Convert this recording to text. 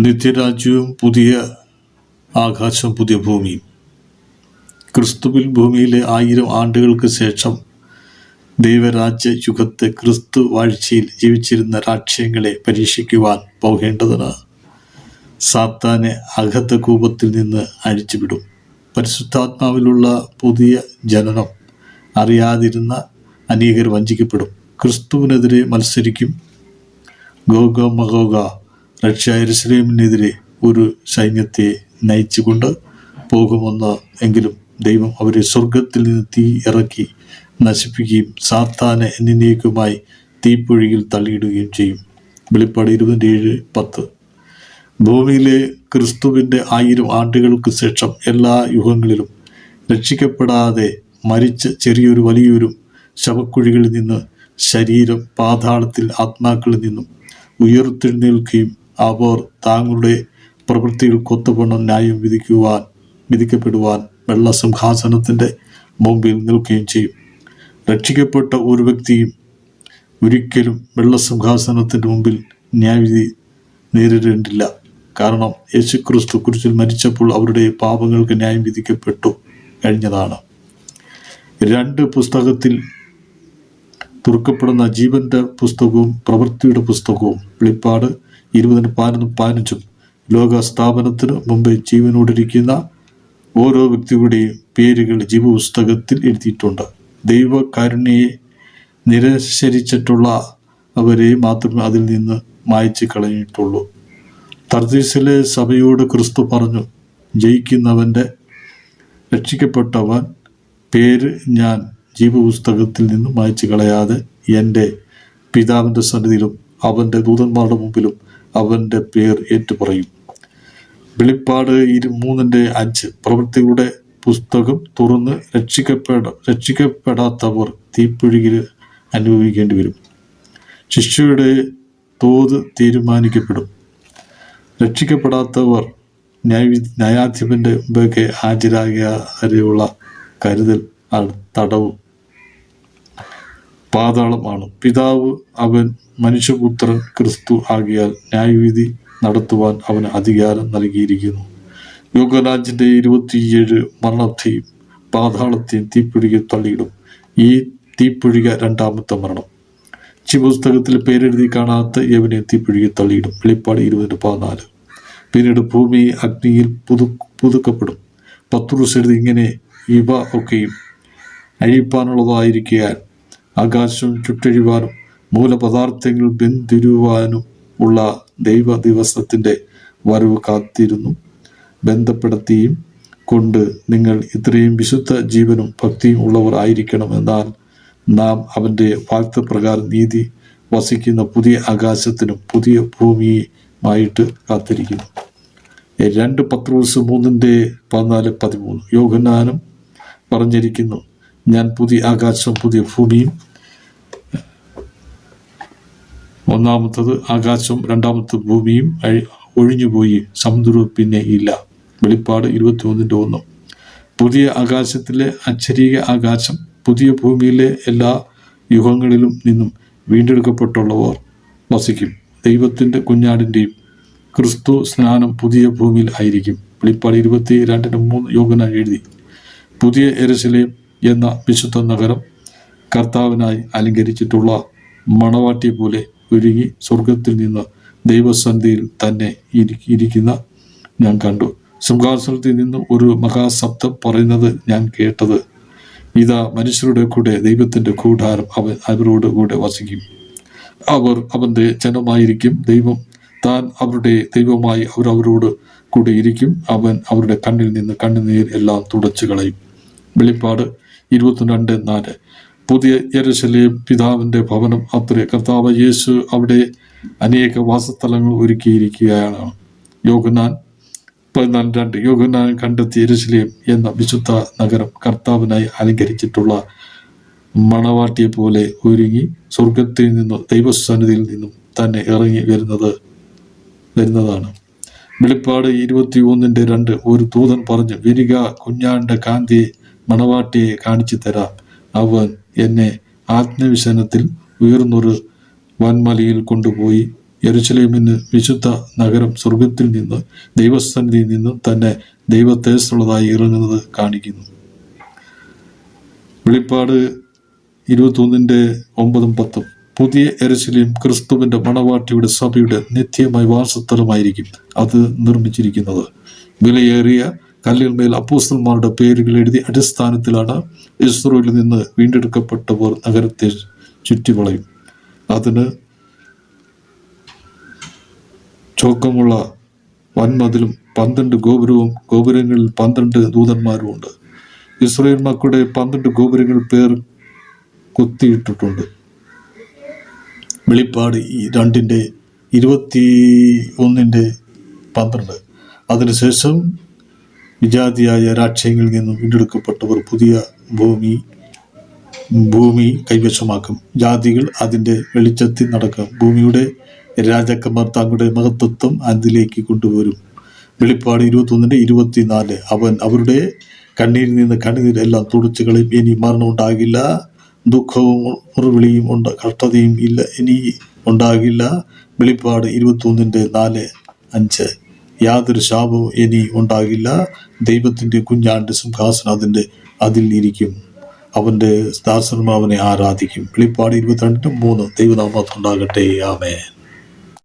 നിത്യരാജ്യവും പുതിയ ആകാശം പുതിയ ഭൂമിയും. ക്രിസ്തുവിൽ ഭൂമിയിലെ 1000 ആണ്ടുകൾക്ക് ശേഷം ദൈവരാജ്യ യുഗത്തെ ക്രിസ്തു വാഴ്ചയിൽ ജീവിച്ചിരുന്ന രാഷ്ട്രീയങ്ങളെ പരീക്ഷിക്കുവാൻ പോകേണ്ടതിന് സാത്താനെ അകത്ത കൂപത്തിൽ നിന്ന് അഴിച്ചുവിടും. പരിശുദ്ധാത്മാവിലുള്ള പുതിയ ജനനം അറിയാതിരുന്ന അനേകർ വഞ്ചിക്കപ്പെടും. ക്രിസ്തുവിനെതിരെ മത്സരിക്കും. ഗോഗ മഗോഗ റഷ്യ യെരുശലേമിനെതിരെ ഒരു സൈന്യത്തെ നയിച്ചുകൊണ്ട് പോകുമെന്ന് എങ്കിലും ദൈവം അവരെ സ്വർഗത്തിൽ നിന്ന് തീ ഇറക്കി നശിപ്പിക്കുകയും സാത്താനെ എന്നേക്കുമായി തീപ്പൊഴിയിൽ തള്ളിയിടുകയും ചെയ്യും. വെളിപ്പാട് 27:10. ഭൂമിയിലെ ക്രിസ്തുവിൻ്റെ 1000 ആണ്ടുകൾക്ക് ശേഷം എല്ലാ യുഗങ്ങളിലും രക്ഷിക്കപ്പെടാതെ മരിച്ച വലിയൊരു ശവക്കുഴികളിൽ നിന്ന് ശരീരം പാതാളത്തിൽ ആത്മാക്കളിൽ നിന്നും ഉയർത്തെഴുന്നേൽക്കുകയും അവർ താങ്കളുടെ പ്രവൃത്തികൾക്കൊത്തവണ്ണം ന്യായം വിധിക്കപ്പെടുവാൻ വെള്ള സിംഹാസനത്തിൻ്റെ മുമ്പിൽ നിൽക്കുകയും ചെയ്യും. രക്ഷിക്കപ്പെട്ട ഒരു വ്യക്തിയും ഒരിക്കലും വെള്ള സിംഹാസനത്തിൻ്റെ മുമ്പിൽ ന്യായവിധി നേരിടേണ്ടില്ല. കാരണം യേശുക്രിസ്തു കുരിശിൽ മരിച്ചപ്പോൾ അവരുടെ പാപങ്ങൾക്ക് ന്യായം വിധിക്കപ്പെട്ടു കഴിഞ്ഞതാണ്. 2 പുസ്തകത്തിൽ തുറക്കപ്പെടുന്ന ജീവന്റെ പുസ്തകവും പ്രവൃത്തിയുടെ പുസ്തകവും വെളിപ്പാട് 20:11-15 ലോക സ്ഥാപനത്തിന് മുമ്പ് ജീവനോടിരിക്കുന്ന ഓരോ വ്യക്തികളുടെയും പേരുകൾ ജീവപുസ്തകത്തിൽ എഴുതിയിട്ടുണ്ട്. ദൈവകാരുണ്യെ നിരസരിച്ചിട്ടുള്ള അവരെ മാത്രമേ അതിൽ നിന്ന് മായ്ച്ചു കളഞ്ഞിട്ടുള്ളൂ. തർദീസിലെ സഭയോട് ക്രിസ്തു പറഞ്ഞു, ജയിക്കുന്നവൻ്റെ രക്ഷിക്കപ്പെട്ടവൻ പേര് ഞാൻ ജീവപുസ്തകത്തിൽ നിന്ന് മായ്ച്ചു കളയാതെ എൻ്റെ പിതാവിൻ്റെ സന്നിധിയിലും അവൻ്റെ ദൂതന്മാരുടെ മുമ്പിലും അവൻ്റെ പേർ ഏറ്റുപറയും. വെളിപ്പാട് 3:5 പ്രവൃത്തിയുടെ പുസ്തകം തുറന്ന് രക്ഷിക്കപ്പെടാത്തവർ തീപ്പൊഴിയിൽ അനുഭവിക്കേണ്ടി വരും. ശിക്ഷയുടെ തോത് തീരുമാനിക്കപ്പെടും. രക്ഷിക്കപ്പെടാത്തവർ ന്യായാധിപൻ്റെ മുമ്പേക്ക് ഹാജരാകാതെയുള്ള കരുതൽ തടവും പാതാളമാണ്. പിതാവ് അവൻ മനുഷ്യപുത്രൻ ക്രിസ്തു ആകിയാൽ ന്യായവിധി നടത്തുവാൻ അവന് അധികാരം നൽകിയിരിക്കുന്നു. യോഹന്നാന്റെ 27 മരണത്തെയും പാതാളത്തെയും തീപ്പൊഴിക തള്ളിയിടും. ഈ തീപ്പൊഴിക 2ാമത്തെ മരണം. ജീവപുസ്തകത്തിൽ പേരെഴുതി കാണാത്ത യവനെ തീപ്പൊഴിക തള്ളിയിടും. വെളിപ്പാട് 20:14. പിന്നീട് ഭൂമി അഗ്നിയിൽ പുതുക്കപ്പെടും. പത്രോസ് എഴുതി ഇങ്ങനെ, ഇവ ഒക്കെയും അഴിപ്പാനുള്ളതായിരിക്കാൻ ആകാശം ചുട്ടഴിവാനും മൂലപദാർത്ഥങ്ങൾ ബന്ധിരുവാനും ഉള്ള ദൈവ ദിവസത്തിൻ്റെ വരവ് കാത്തിരുന്നു ബന്ധപ്പെടുത്തിയും കൊണ്ട് നിങ്ങൾ ഇത്രയും വിശുദ്ധ ജീവനും ഭക്തിയും ഉള്ളവർ ആയിരിക്കണം. എന്നാൽ നാം അവൻ്റെ വാഗ്ദത്തപ്രകാരം നീതി വസിക്കുന്ന പുതിയ ആകാശത്തിനും പുതിയ ഭൂമിയുമായിട്ട് കാത്തിരിക്കുന്നു. 2 പത്രോസ് 3:14-13 യോഹന്നാനും പറഞ്ഞിരിക്കുന്നു, ഞാൻ പുതിയ ആകാശം പുതിയ ഭൂമിയും, ഒന്നാമത്തത് ആകാശം 2ാമത്തെ ഭൂമിയും ഒഴിഞ്ഞുപോയി, സമുദ്രവും പിന്നെ ഇല്ല. വെളിപ്പാട് 21:1. പുതിയ ആകാശത്തിലെ അക്ഷരീക ആകാശം പുതിയ ഭൂമിയിലെ എല്ലാ യുഗങ്ങളിലും നിന്നും വീണ്ടെടുക്കപ്പെട്ടുള്ളവർ വസിക്കും. ദൈവത്തിൻ്റെ കുഞ്ഞാടിൻ്റെയും ക്രിസ്തു സ്നാനം പുതിയ ഭൂമിയിൽ ആയിരിക്കും. വെളിപ്പാട് 22:3 യോഹന്നാൻ എഴുതി. പുതിയ യെരുശലേം എന്ന വിശുദ്ധ നഗരം കർത്താവിനായി അലങ്കരിച്ചിട്ടുള്ള മണവാട്ടിയെ പോലെ ഒരുങ്ങി സ്വർഗത്തിൽ നിന്ന് ദൈവസന്നിധിയിൽ തന്നെ ഇരിക്കുന്ന ഞാൻ കണ്ടു. സിംഹാസനത്തിൽ നിന്ന് ഒരു മഹാശബ്ദം പറയുന്നത് ഞാൻ കേട്ടത്, ഇതാ മനുഷ്യരുടെ കൂടെ ദൈവത്തിൻ്റെ കൂടാരം അവൻ അവരോട് കൂടെ വസിക്കും. അവർ അവൻ്റെ ജനമായിരിക്കും. ദൈവം താൻ അവരുടെ ദൈവമായി അവരവരോട് കൂടെ ഇരിക്കും. അവൻ അവരുടെ കണ്ണിൽ നിന്ന് കണ്ണുനീർ എല്ലാം തുടച്ചു കളയും. വെളിപ്പാട് 22:4. പുതിയ യെരുശലേം പിതാവിൻ്റെ ഭവനം അത്രേ. കർത്താവ് യേശു അവിടെ അനേക വാസസ്ഥലങ്ങൾ ഒരുക്കിയിരിക്കുകയാണ്. യോഹന്നാൻ 14:2 യോഹന്നാൻ കണ്ടെത്തിയ യെരുശലേം എന്ന വിശുദ്ധ നഗരം കർത്താവിനായി അലങ്കരിച്ചിട്ടുള്ള മണവാട്ടിയെ പോലെ ഒരുങ്ങി സ്വർഗത്തിൽ നിന്നും ദൈവസന്നിധിയിൽ നിന്നും തന്നെ ഇറങ്ങി വരുന്നതാണ്. വെളിപ്പാട് 21:2 ഒരു ദൂതൻ പറഞ്ഞു, വരിക, കുഞ്ഞാന്റെ കാന്തിയെ മണവാട്ടിയെ കാണിച്ചു തരാം. അവൻ എന്നെ ആത്മവിശനത്തിൽ ഉയർന്നൊരു വൻമലയിൽ കൊണ്ടുപോയി യെരുശലേമിന് വിശുദ്ധ നഗരം സ്വർഗത്തിൽ നിന്ന് ദൈവസന്നിധിയിൽ നിന്നും തന്നെ ദൈവത്തേജസ്സുള്ളതായി ഇറങ്ങുന്നത് കാണിക്കുന്നു. വെളിപ്പാട് 21:9-10. പുതിയ യെരുശലേം ക്രിസ്തുവിന്റെ മണവാട്ടിയുടെ സഭയുടെ നിത്യമായ വാസസ്ഥലമായിരിക്കും അത് നിർമ്മിച്ചിരിക്കുന്നത്. വിലയേറിയ കല്ലിന്മേൽ അപ്പോസ്തലന്മാരുടെ പേരുകൾ എഴുതിയ അടിസ്ഥാനത്തിലാണ് ഇസ്രായേലിൽ നിന്ന് വീണ്ടെടുക്കപ്പെട്ടവർ നഗരത്തെ ചുറ്റിവളയും. അതിന് ചോക്കമുള്ള വൻമതിലും 12 ഗോപുരവും ഗോപുരങ്ങളിൽ 12 ദൂതന്മാരുമുണ്ട്. ഇസ്രായേൽ മക്കളുടെ 12 ഗോപുരങ്ങൾ പേർ കുത്തിയിട്ടിട്ടുണ്ട്. വെളിപ്പാട് 2:21-12. അതിനുശേഷം വിജാതിയായ രാജ്യങ്ങളിൽ നിന്നും വീണ്ടെടുക്കപ്പെട്ടവർ പുതിയ ഭൂമി കൈവശമാക്കും. ജാതികൾ അതിൻ്റെ വെളിച്ചത്തിൽ നടക്കും. ഭൂമിയുടെ രാജാക്കന്മാർ തങ്ങളുടെ മഹത്വം അതിലേക്ക് കൊണ്ടുവരും. വെളിപ്പാട് 21:24. അവൻ അവരുടെ കണ്ണീരിൽ നിന്ന് കണ്ണീരെല്ലാം തുടച്ചു കളയും. ഇനി മരണം ഉണ്ടാകില്ല, ദുഃഖവും മുറിവിളിയും കഷ്ടതയും ഇല്ല, ഇനി ഉണ്ടാകില്ല. വെളിപ്പാട് 21:4-5. യാതൊരു ശാപവും ഇനി ഉണ്ടാകില്ല. ദൈവത്തിൻ്റെ കുഞ്ഞാണ്ട് സിംഹാസനം അതിൽ ഇരിക്കും. അവൻ്റെ ദാസന്മാർ അവനെ ആരാധിക്കും. വെളിപ്പാട് 22:3. ദൈവനാമം ഉണ്ടാകട്ടെ. ആമേൻ.